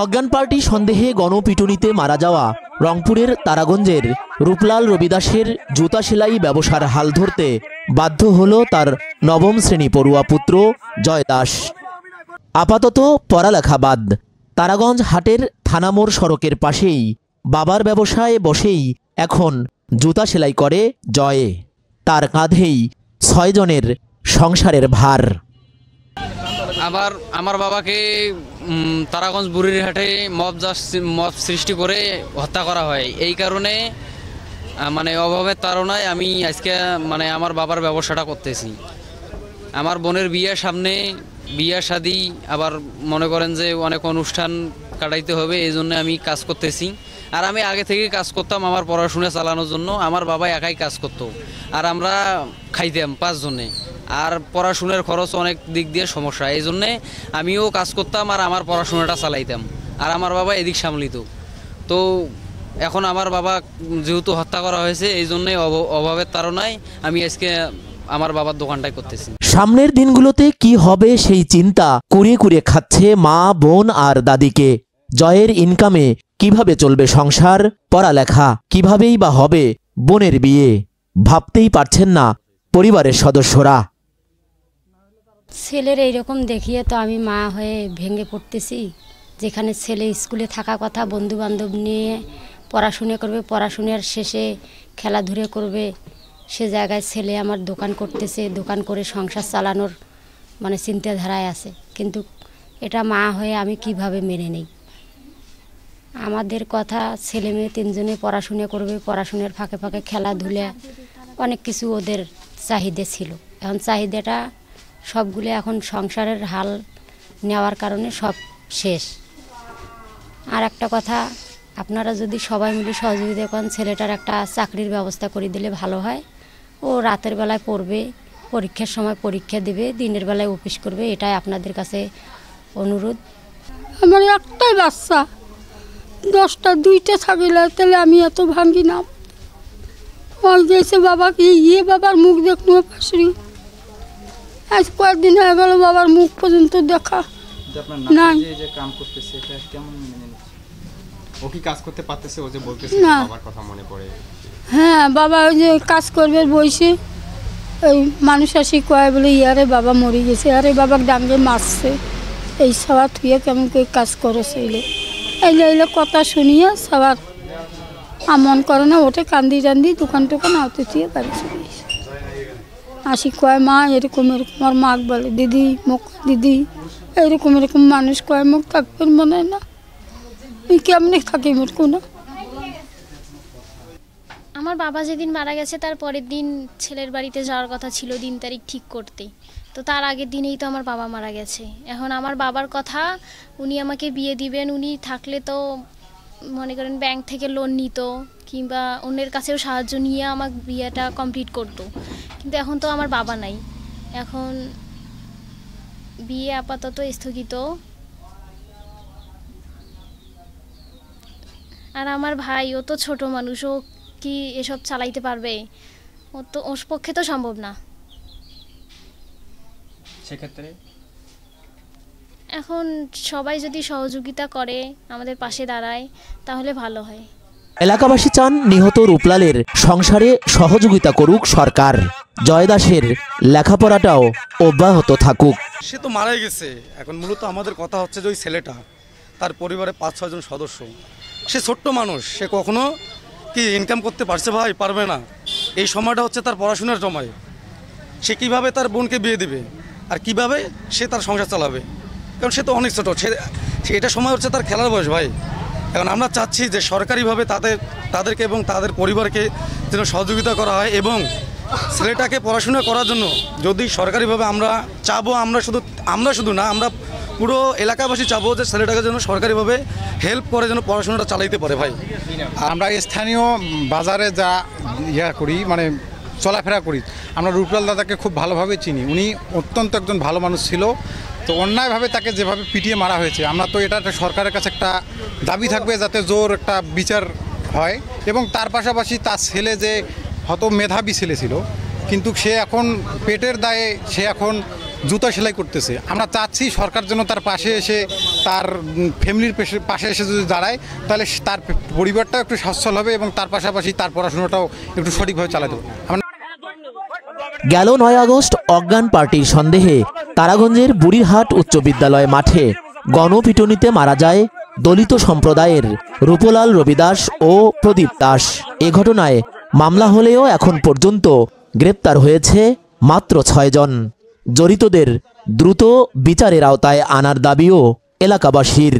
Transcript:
অজ্ঞান পার্টি সন্দেহে গণপিটুনিতে মারা যাওয়া রংপুরের তারাগঞ্জের রূপলাল রবিদাসের জুতা সেলাই ব্যবসার হাল ধরতে বাধ্য হল তার নবম শ্রেণী পড়ুয়া পুত্র জয় দাস। আপাতত পড়ালেখা বাদ। তারাগঞ্জ হাটের থানামোড় সড়কের পাশেই বাবার ব্যবসায় বসেই এখন জুতা সেলাই করে জয়ে। তার কাঁধেই 6 জনের সংসারের ভার। আবার আমার বাবাকে তারাগঞ্জ বুড়িরহাটে মব সৃষ্টি করে হত্যা করা হয়। এই কারণে মানে অভাবের তাড়নায় আমি আজকে মানে আমার বাবার ব্যবসাটা করতেছি। আমার বোনের বিয়ের সামনে, বিয়ে শাদি, আবার মনে করেন যে অনেক অনুষ্ঠান কাটাইতে হবে, এই জন্য আমি কাজ করতেছি। আর আমি আগে থেকে কাজ করতাম আমার পড়াশোনা চালানোর জন্য। আমার বাবা একাই কাজ করতো আর আমরা খাইতাম 5 জনে। আর পড়াশোনার খরচ অনেক দিক দিয়ে সমস্যা, এই জন্যে আমিও কাজ করতাম আর আমার পড়াশোনাটা চালাইতাম। আর আমার বাবা এদিক সামলিত। তো এখন আমার বাবা যেহেতু হত্যা করা হয়েছে, এই জন্যে অভাবের তাড়নায় আমি আজকে আমার বাবার দোকানটাই করতেছি। সামনের দিনগুলোতে কি হবে সেই চিন্তা কুড়িয়ে কুড়িয়ে খাচ্ছে মা, বোন আর দাদিকে। জয়ের ইনকামে কিভাবে চলবে সংসার, পড়ালেখা কিভাবেই বা হবে বোনের বিয়ে, ভাবতেই পারছেন না পরিবারের সদস্যরা। ছেলের এইরকম দেখিয়ে তো আমি মা হয়ে ভেঙে পড়তেছি। যেখানে ছেলে স্কুলে থাকা কথা, বন্ধু বান্ধব নিয়ে পড়াশুনো করবে, পড়াশোনার শেষে খেলাধুলা করবে, সে জায়গায় ছেলে আমার দোকান করতেছে, দোকান করে সংসার চালানোর মানে চিন্তাধারায় আছে। কিন্তু এটা মা হয়ে আমি কিভাবে মেনে নেই? আমাদের কথা ছেলে মেয়ে 3 জনে পড়াশুনো করবে, পড়াশোনার ফাঁকে ফাঁকে খেলাধুলা অনেক কিছু ওদের চাহিদা ছিল। এখন চাহিদাটা সবগুলো এখন সংসারের হাল নেওয়ার কারণে সব শেষ। আর একটা কথা, আপনারা যদি সবাই মিলে সহযোগিতা করেন, ছেলেটার একটা চাকরির ব্যবস্থা করে দিলে ভালো হয়। ও রাতের বেলায় পড়বে, পরীক্ষার সময় পরীক্ষা দেবে, দিনের বেলায় অফিস করবে, এটাই আপনাদের কাছে অনুরোধ। আমার একটাই বাচ্চা, 10টা 2টা ছাগল, তাহলে আমি এত ভাঙ্গি না। গেছে বাবাকে বাবার মুখ দেখনো পাশরি, আজ কয়েকদিন হয়ে গেল বাবার মুখ পর্যন্ত দেখা নাই। ও কি কাজ করতে পারতেছে? ও যে বলতেছে বাবার কথা মনে পড়ে। হ্যাঁ, বাবা ওই যে কাজ করবে বসে, ওই মানুষ আসি কয় বলে ইয়ারে বাবা মরে গেছে, আরে বাবা ডাঙ্গে মারছে, এই সবার থুয়ে কেমন করে কাজ করেছে। এলে কথা শুনিয়ে সবার আমন করে না, ওঠে কান্দি টান্দি দোকান টোকান আওতে থুয়ে বাড়ি চলে এসে আসি কয় মা এরকম এরকম। আমার মাক বলে দিদি মুখ, দিদি এরকম এরকম মানুষ কয় মুখ থাকবেন মনে হয় না, আমি কেমনি থাকি মুরকু না। আমার বাবা যেদিন মারা গেছে তার পরের দিন ছেলের বাড়িতে যাওয়ার কথা ছিল দিন তারিখ ঠিক করতে, তো তার আগের দিনেই তো আমার বাবা মারা গেছে। এখন আমার বাবার কথা, উনি আমাকে বিয়ে দিবেন, উনি থাকলে তো মনে করেন ব্যাংক থেকে লোন নিত কিংবা অন্যের কাছেও সাহায্য নিয়ে আমার বিয়েটা কমপ্লিট করতো। কিন্তু এখন তো আমার বাবা নাই, এখন বিয়ে আপাতত স্থগিত। আর আমার ভাই, ও তো ছোট মানুষ, ও কি এসব চালাইতে পারবে? ওর পক্ষে তো সম্ভব না। সেক্ষেত্রে এখন সবাই যদি সহযোগিতা করে, আমাদের পাশে দাঁড়ায়, তাহলে ভালো হয়। এলাকাবাসী চান নিহত রূপলালের সংসারে সহযোগিতা করুক সরকার। জয় দাসের লেখাপড়াটাও অব্যাহত থাকুক। সে তো মারাই গেছে। এখন মূলত আমাদের কথা হচ্ছে যে ওই ছেলেটা, তার পরিবারে 5-6 জন সদস্য, সে ছোট্ট মানুষ, সে কখনো কি ইনকাম করতে পারছে? ভাই পারবে না। এই সময়টা হচ্ছে তার পড়াশোনার সময়। সে কিভাবে তার বোনকে বিয়ে দিবে আর কিভাবে সে তার সংসার চালাবে? কারণ সে তো অনেক ছোটো, সে এটা সময় হচ্ছে তার খেলার বয়স ভাই। এখন আমরা চাচ্ছি যে সরকারিভাবে তাদেরকে এবং তাদের পরিবারকে যেন সহযোগিতা করা হয়, এবং ছেলেটাকে পড়াশোনা করার জন্য যদি সরকারিভাবে আমরা চাবো, আমরা শুধু না, আমরা পুরো এলাকাবাসী চাবো যে ছেলেটাকে যেন সরকারিভাবে হেল্প করে যেন পড়াশোনাটা চালাইতে পারে ভাই। আমরা স্থানীয় বাজারে যা করি, মানে চলাফেরা করি, আমরা রূপলাল দাদাকে খুব ভালোভাবে চিনি। উনি অত্যন্ত একজন ভালো মানুষ ছিল। তো অন্যায়ভাবে তাকে যেভাবে পিটিয়ে মারা হয়েছে, আমরা তো এটা সরকারের কাছে একটা দাবি থাকবে যাতে জোর একটা বিচার হয়। এবং তার পাশাপাশি তার ছেলে যে হয়তো মেধাবী ছেলে ছিল, কিন্তু সে এখন পেটের দায়ে সে এখন জুতা সেলাই করতেছে। আমরা চাচ্ছি সরকার যেন তার পাশে এসে তার ফ্যামিলির পাশে এসে যদি দাঁড়ায়, তাহলে তার পরিবারটাও একটু সচ্ছল হবে এবং তার পাশাপাশি তার পড়াশোনাটাও একটু সঠিকভাবে চালাতে হবে। গেল 9 আগস্ট অজ্ঞান পার্টির সন্দেহে তারাগঞ্জের বুড়িরহাট উচ্চ বিদ্যালয় মাঠে গণপিটুনিতে মারা যায় দলিত সম্প্রদায়ের রূপলাল রবি দাস ও প্রদীপ দাস। এ ঘটনায় মামলা হলেও এখন পর্যন্ত গ্রেপ্তার হয়েছে মাত্র 6 জন। জড়িতদের দ্রুত বিচারের আওতায় আনার দাবিও এলাকাবাসীর।